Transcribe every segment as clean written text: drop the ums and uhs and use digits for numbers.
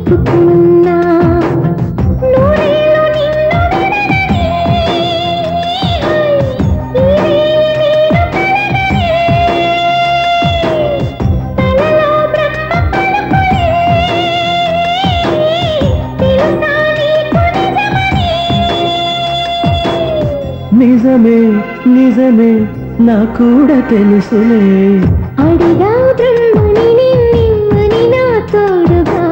కలుపుకున్నా నూరేళ్ళు నిన్ను విడనని, తలలో బ్రహ్మ పలుకులే, తెలుసా నీకు నిజమని? నిజమే నిజమే నా కూడా తెలుసులే. అడిగా బ్రహ్మని నిమ్మని నా తోడుగా,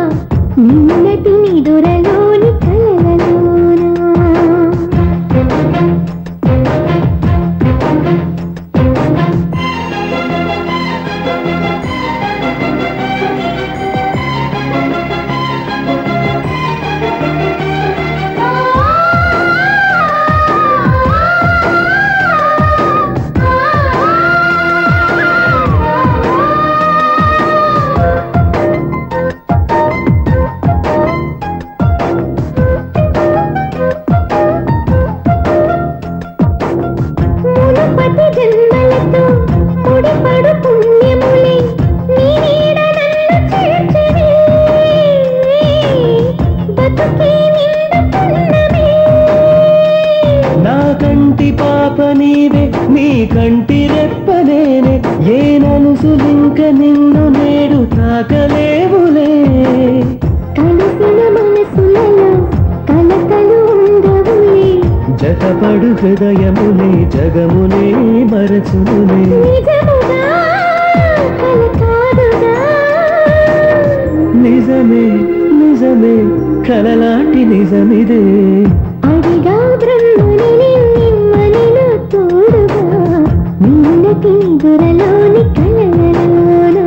నిన్నటి నిదురలోని కలలలోనా. మునుపటి జన్మలతో ముడిపడు పుణ్యములే నీ నీడ నన్ను చేర్చెనే, బతుకే నిండు పుణ్యమే. నా కంటి పాప నీవే, నీ కంటి రెప్పనేనే, ఏ నలుసులింక నిన్ను నేడు తాకలేవులే. కలిసిన మనసులలో కలతలు ఉండవులే, జతపడు హృదయములే జగమునే మరచునులే. నిజముగా కల కాదుగా. నిజమే నిజమే కలలాంటి నిజమిదే. అడిగా బ్రహ్మని నిమ్మని నా తోడుగా, నిన్నటి నిదురలోని కలలలోనా.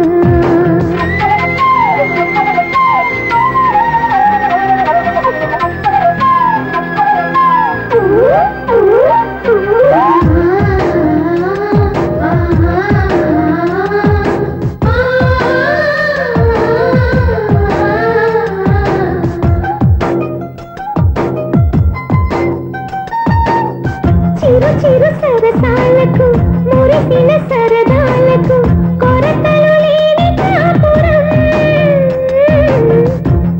చిరు చిరు సరసాలకు మురిసిన సరదాలకు కొరతలు లేని కాపురం,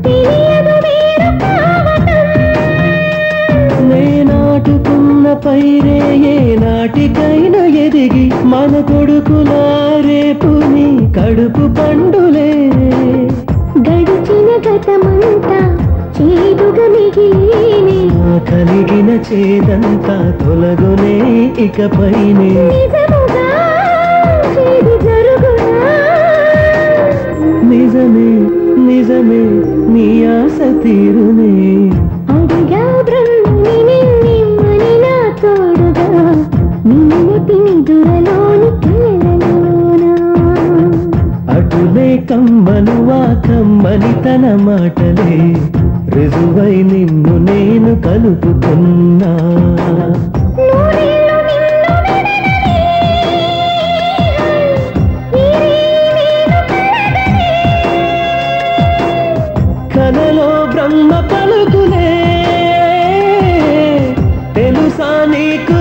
తెలియదు వేరు కావటం. నేనాటుకున్న పైరే ఏ నాటికైనా ఎదిగి మన కొడుకులా రేపు నీ కడుపు పండులే. గడిచిన గతమంతా చేదుగా మిగిలేనే, కలిగిన చేదంతా తొలగునే ఇకపైనే. నిజముగా చేదు జరుగునా. నిజమే నిజమే నీ ఆశ తీరునే. అడిగా బ్రహ్మని నిమ్మని నా తోడుగా, నిన్నటి నిదురలోని కలలలోనా. అటులే కమ్మను ఆ కమ్మని తన మాటలే, రుజువై నిన్ను నేను కలుపుతున్నా. నూరేళ్ళు నిన్ను విడనని, నేను కలగనే. కలలో బ్రహ్మ పలుకులే, తెలుసా నీకు